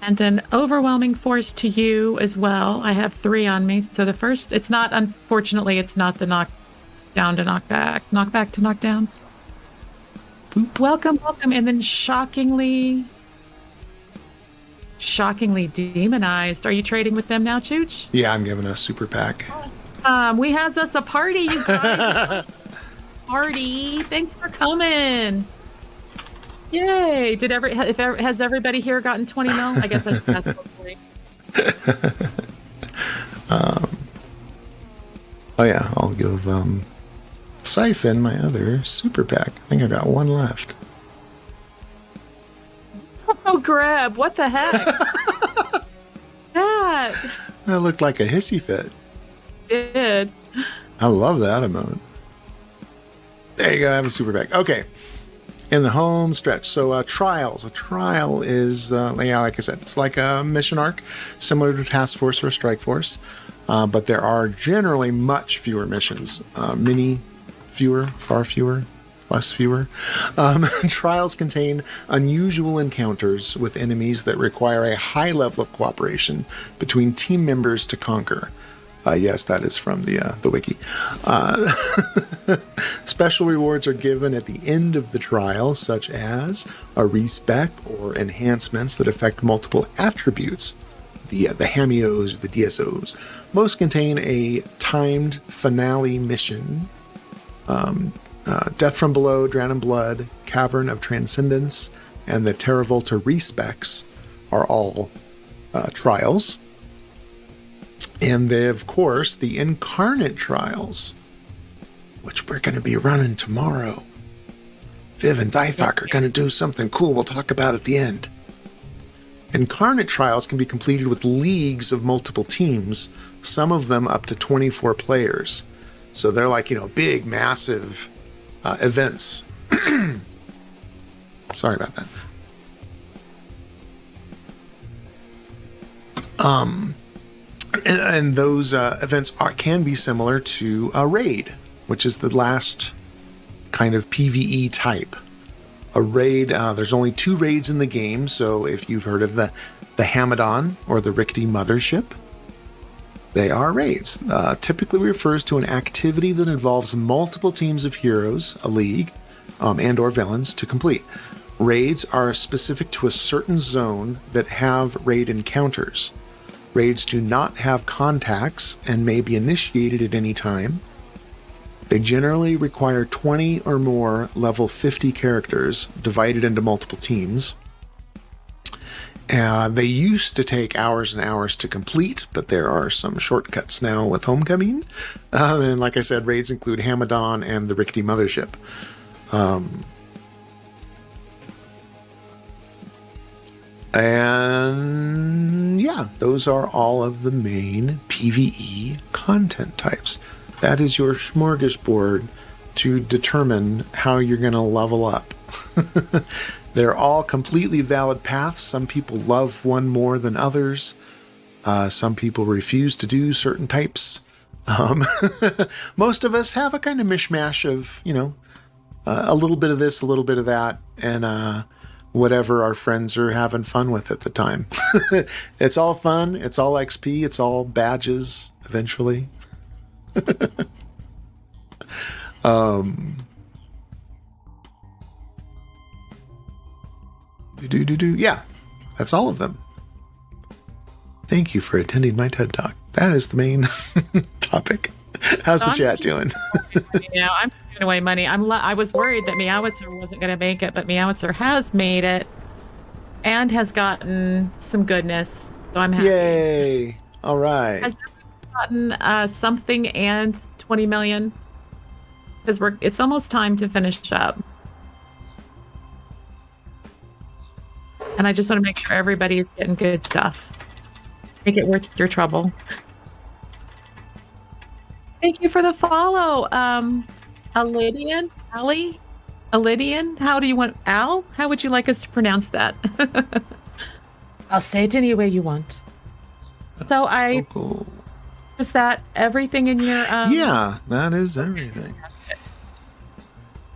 And an overwhelming force to you as well. I have 3 on me. So the first, unfortunately, it's not the knock down to knock back. Knock back to knock down. Boop. Welcome. And then shockingly demonized. Are you trading with them now, Chooch? Yeah, I'm giving a super pack. We has us a party, you guys. Party. Thanks for coming. Yay! Has everybody here gotten 20 mil? I guess that's hopefully. Oh yeah, I'll give Siphon my other super pack. I think I got 1 left. Oh, Grab! What the heck? That looked like a hissy fit. It did. I love that emote. There you go. I have a super pack. Okay. in the home stretch. So trials. A trial is, like I said, it's like a mission arc, similar to Task Force or Strike Force. But there are generally much fewer missions. Far fewer, less fewer. Trials contain unusual encounters with enemies that require a high level of cooperation between team members to conquer. Yes, that is from the wiki. Special rewards are given at the end of the trial, such as a respec or enhancements that affect multiple attributes. The Hamios, the DSOs. Most contain a timed finale mission. Death from Below, Drown in Blood, Cavern of Transcendence, and the Terravolta respecs are all trials. And then, of course, the Incarnate Trials, which we're going to be running tomorrow. Viv and Dythok are going to do something cool we'll talk about at the end. Incarnate Trials can be completed with leagues of multiple teams, some of them up to 24 players. So they're like, big, massive events. Sorry about that. And those events can be similar to a raid, which is the last kind of PVE type. A raid, there's only 2 raids in the game, so if you've heard of the Hamadon or the Rickety Mothership, they are raids. Typically refers to an activity that involves multiple teams of heroes, a league, and or villains to complete. Raids are specific to a certain zone that have raid encounters. Raids do not have contacts and may be initiated at any time. They generally require 20 or more level 50 characters divided into multiple teams. They used to take hours and hours to complete, but there are some shortcuts now with Homecoming. And like I said, raids include Hamadon and the Rickety Mothership. And yeah, those are all of the main PvE content types. That is your smorgasbord to determine how you're going to level up. They're all completely valid paths. Some people love one more than others. Some people refuse to do certain types. Most of us have a kind of mishmash of, a little bit of this, a little bit of that, and whatever our friends are having fun with at the time. It's all fun. It's all XP. It's all badges eventually. Yeah, that's all of them. Thank you for attending my TED Talk. That is the main topic. How's the chat doing? I'm giving away money. I was worried that Meowitzer wasn't going to make it, but Meowitzer has made it and has gotten some goodness. So I'm happy. Yay! All right. Has gotten something and 20 million because it's almost time to finish up. And I just want to make sure everybody is getting good stuff. Make it worth your trouble. Thank you for the follow. Alidian? How do you want Al? How would you like us to pronounce that? I'll say it any way you want. So cool. Is that everything in your yeah, that is everything.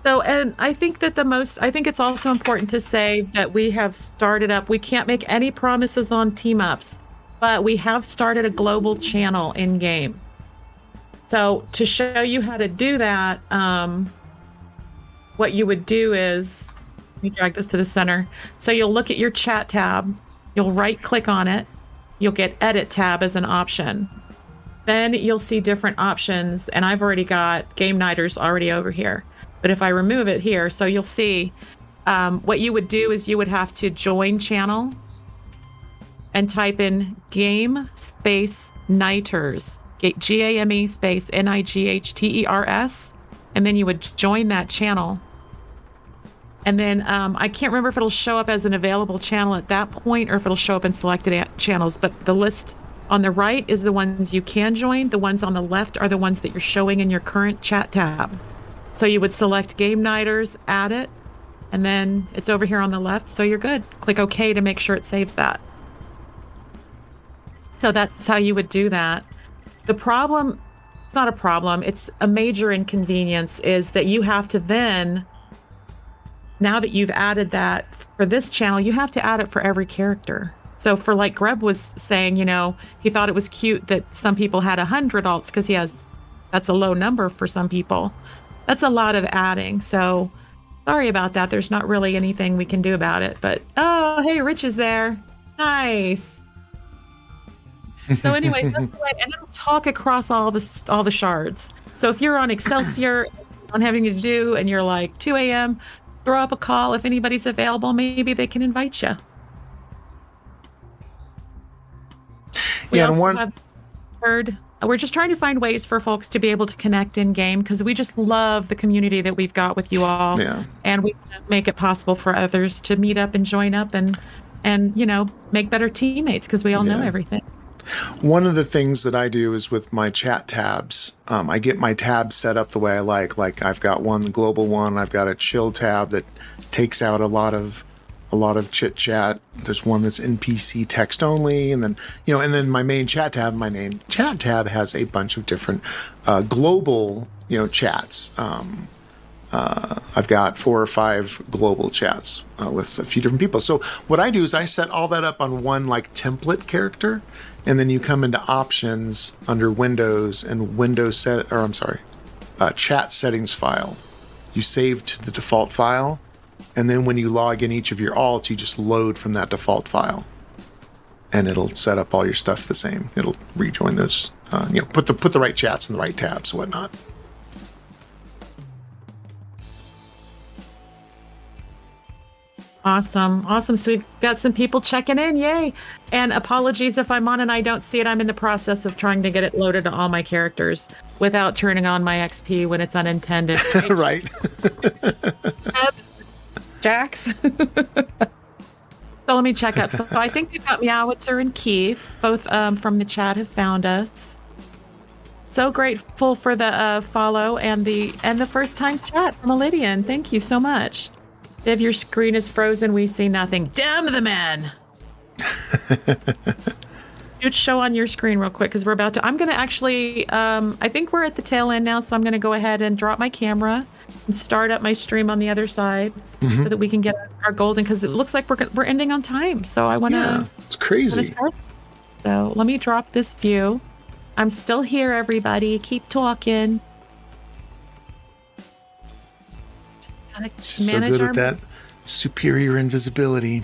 So, and I think it's also important to say that we have started up, we can't make any promises on team ups, but we have started a global channel in game. So to show you how to do that, what you would do is, let me drag this to the center. So you'll look at your chat tab, you'll right click on it, you'll get edit tab as an option. Then you'll see different options, and I've already got Game Nighters already over here. But if I remove it here, so you'll see what you would do is you would have to join channel and type in game space nighters, GAME space NIGHTERS, and then you would join that channel. And then I can't remember if it'll show up as an available channel at that point or if it'll show up in selected channels, but the list on the right is the ones you can join. The ones on the left are the ones that you're showing in your current chat tab. So you would select Game Nighters, add it, and then it's over here on the left, so you're good. Click OK to make sure it saves that. So that's how you would do that. The problem, it's not a problem, it's a major inconvenience, is that you have to then, now that you've added that for this channel, you have to add it for every character. So for like Greb was saying, you know, he thought it was cute that some people had 100 alts because that's a low number for some people. That's a lot of adding. So sorry about that. There's not really anything we can do about it. But, oh, hey, Rich is there. Nice. So anyways, that's the way, and it'll talk across all the shards. So if you're on Excelsior, on having to do, and you're like 2 a.m., throw up a call. If anybody's available, maybe they can invite you. We're just trying to find ways for folks to be able to connect in game, because we just love the community that we've got with you all. Yeah. And we make it possible for others to meet up and join up and you know, make better teammates, because we all know everything. One of the things that I do is with my chat tabs. I get my tabs set up the way I like. Like I've got one, the global one. I've got a chill tab that takes out a lot of chit chat. There's one that's NPC text only, and then my main chat tab. My main chat tab has a bunch of different global chats. I've got 4 or 5 global chats with a few different people. So what I do is I set all that up on one like template character, and then you come into options under Windows and chat settings file. You save to the default file, and then when you log in each of your alts, you just load from that default file, and it'll set up all your stuff the same. It'll rejoin those, put the right chats in the right tabs and whatnot. Awesome. So we've got some people checking in. Yay. And apologies if I'm on and I don't see it. I'm in the process of trying to get it loaded to all my characters without turning on my XP when it's unintended. Right. Jax. So let me check up. So I think we've got Meowitzer and Keith, both from the chat, have found us. So grateful for the follow and the first time chat from Lydian. Thank you so much. If your screen is frozen, we see nothing. Damn the man! You'd show on your screen real quick, because we're about to. I'm going to actually. I think we're at the tail end now, so I'm going to go ahead and drop my camera and start up my stream on the other side, so that we can get our golden. Because it looks like we're ending on time. So I want to. Yeah, it's crazy. So let me drop this view. I'm still here, everybody. Keep talking. She's so good at that superior invisibility.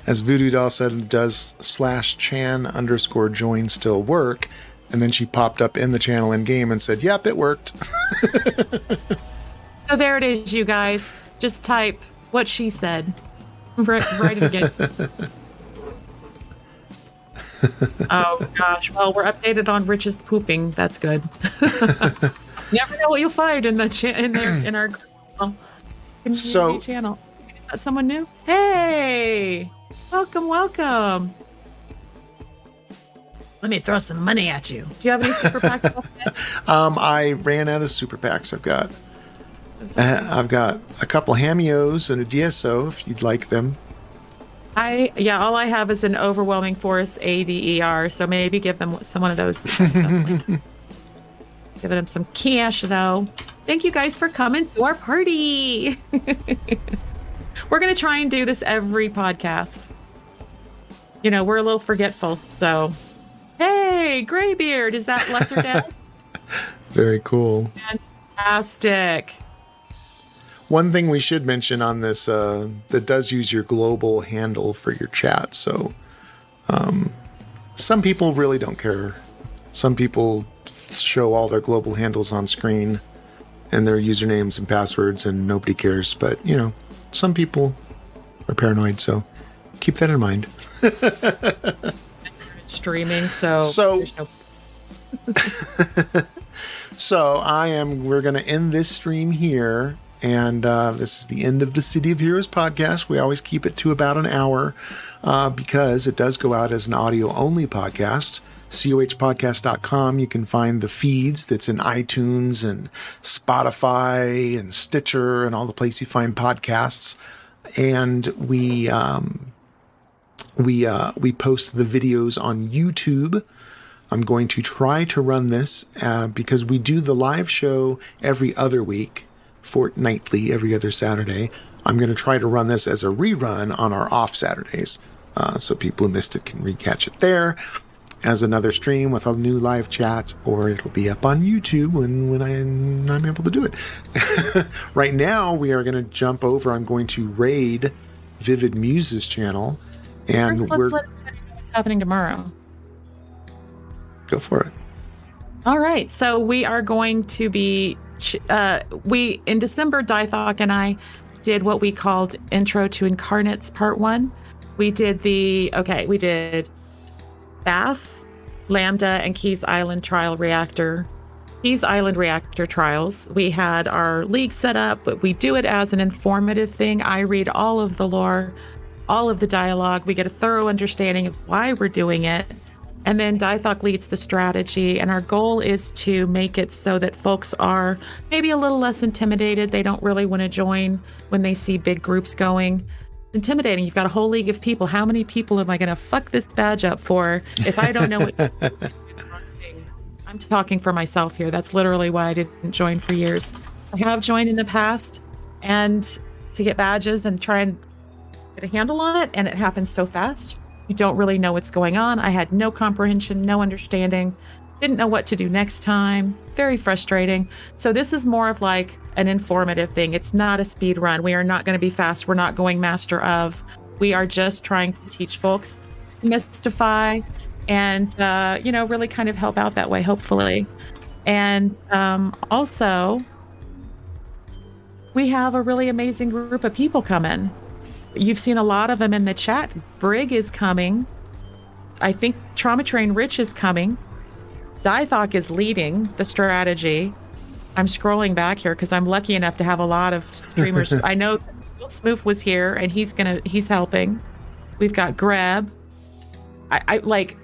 As Voodoo Doll said, does /chan_join still work? And then she popped up in the channel in game and said, yep, it worked. So there it is, you guys. Just type what she said. Write it again. Oh gosh. Well, we're updated on Rich's pooping. That's good. Never know what you'll find in the in our community channel. Is that someone new? Hey, welcome. Let me throw some money at you. Do you have any super packs? I ran out of super packs. I've got a couple Hamios and a DSO if you'd like them. All I have is an overwhelming force ADER, so maybe give them one of those. Giving them some cash, though. Thank you guys for coming to our party. We're going to try and do this every podcast. We're a little forgetful, so. Hey, Graybeard, is that Lesser Dead? Very cool. Fantastic. One thing we should mention on this, that does use your global handle for your chat, so some people really don't care. Some people show all their global handles on screen and their usernames and passwords, and nobody cares. But some people are paranoid, so keep that in mind. Streaming, so we're going to end this stream here, and this is the end of the City of Heroes podcast. We always keep it to about an hour because it does go out as an audio only podcast. CoHPodcast.com. You can find the feeds that's in iTunes and Spotify and Stitcher and all the places you find podcasts. And we post the videos on YouTube. I'm going to try to run this because we do the live show every other week, fortnightly, every other Saturday. I'm going to try to run this as a rerun on our off Saturdays. So people who missed it can recatch it there as another stream with a new live chat, or it'll be up on YouTube when I'm able to do it. Right now, we are going to jump over. I'm going to raid Vivid Muse's channel. And first, let's let everybody know what's happening tomorrow. Go for it. All right. So we are going to be, in December, Dythok and I did what we called Intro to Incarnates Part 1. We did Bath, Lambda, and Keys Island trials. We had our league set up, but we do it as an informative thing. I read all of the lore, all of the dialogue. We get a thorough understanding of why we're doing it. And then Dythok leads the strategy. And our goal is to make it so that folks are maybe a little less intimidated. They don't really want to join when they see big groups going. Intimidating. You've got a whole league of people. How many people am I going to fuck this badge up for if I don't know what I'm talking for myself here. That's literally why I didn't join for years. I have joined in the past and to get badges and try and get a handle on it, and it happens so fast. You don't really know what's going on. I had no comprehension, no understanding, didn't know what to do next time. Very frustrating. So this is more of like an informative thing. It's not a speed run. We are not going to be fast. We're not going master of. We are just trying to teach folks, mystify, and really kind of help out that way, hopefully. And also, we have a really amazing group of people coming. You've seen a lot of them in the chat. Brig is coming. I think Trauma Train Rich is coming. Dythok is leading the strategy. I'm scrolling back here because I'm lucky enough to have a lot of streamers. I know Will Smoof was here and he's helping. We've got Greb. I like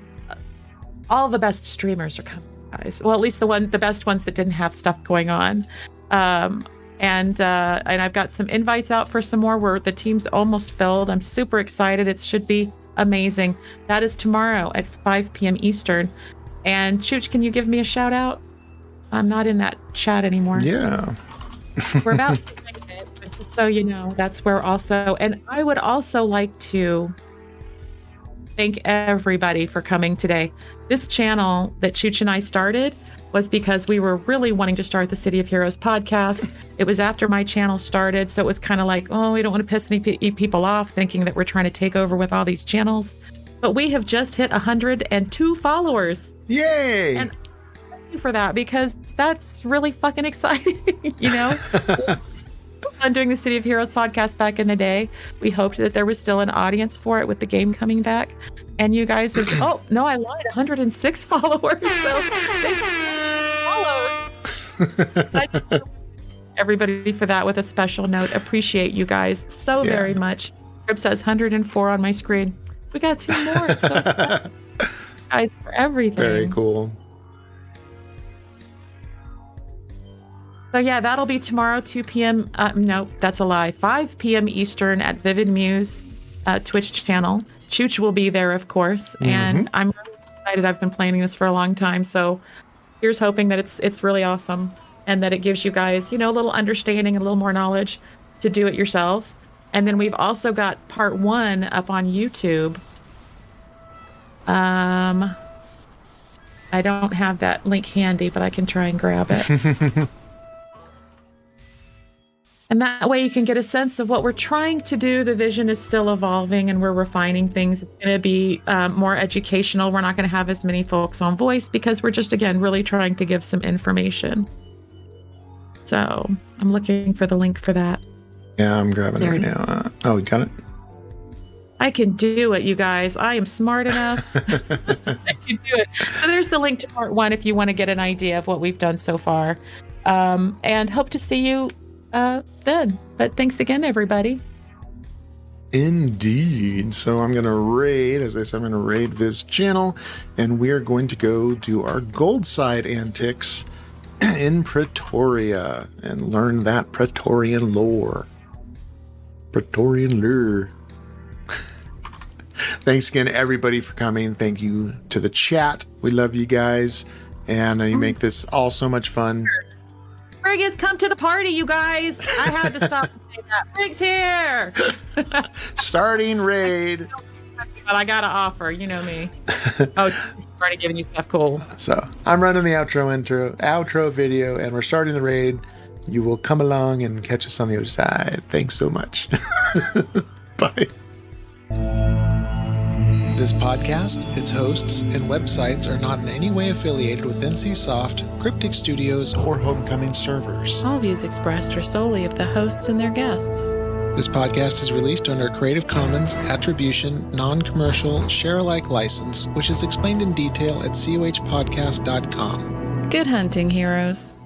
all the best streamers are coming, guys. Well, at least the best ones that didn't have stuff going on. And I've got some invites out for some more where the team's almost filled. I'm super excited. It should be amazing. That is tomorrow at 5 p.m. Eastern. And Chooch, can you give me a shout out? I'm not in that chat anymore. Yeah. We're about to make it, but just so you know, that's where also, and I would also like to thank everybody for coming today. This channel that Chooch and I started was because we were really wanting to start the City of Heroes podcast. It was after my channel started, so it was kind of like, oh, we don't want to piss any people off thinking that we're trying to take over with all these channels. But we have just hit 102 followers. Yay! And thank you for that, because that's really fucking exciting, you know? On doing the City of Heroes podcast back in the day, we hoped that there was still an audience for it with the game coming back. And you guys have, oh, no, I lied, 106 followers. So thank you for followers. Everybody for that with a special note. Appreciate you guys so very much. It says 104 on my screen. We got 2 more. So guys, for everything. Very cool. So yeah, that'll be tomorrow, 2 p.m. No, that's a lie. 5 p.m. Eastern at Vivid Muse Twitch channel. Chooch will be there, of course. And I'm really excited. I've been planning this for a long time. So here's hoping that it's really awesome and that it gives you guys, you know, a little understanding and a little more knowledge to do it yourself. And then we've also got part 1 up on YouTube. I don't have that link handy, but I can try and grab it. And that way you can get a sense of what we're trying to do. The vision is still evolving and we're refining things. It's going to be more educational. We're not going to have as many folks on voice because we're just, again, really trying to give some information. So I'm looking for the link for that. Yeah, I'm grabbing it right now. You got it? I can do it, you guys. I am smart enough. I can do it. So there's the link to part 1 if you want to get an idea of what we've done so far. And hope to see you then. But thanks again, everybody. Indeed. So I'm going to raid, as I said, I'm going to raid Viv's channel, and we're going to go do our gold side antics in Pretoria and learn that Praetorian lore. Praetorian lore. Thanks again, everybody, for coming. Thank you to the chat. We love you guys, and you make this all so much fun. Friggs, come to the party, you guys. I had to stop and say that. Friggs here. Starting raid. But I got to offer, you know me. Oh, already giving you stuff cool. So I'm running the outro video, and we're starting the raid. You will come along and catch us on the other side. Thanks so much. Bye. This podcast, its hosts, and websites are not in any way affiliated with NCSoft, Cryptic Studios, or Homecoming servers. All views expressed are solely of the hosts and their guests. This podcast is released under a Creative Commons Attribution, Non-Commercial, Share-alike license, which is explained in detail at CoHPodcast.com. Good hunting, heroes.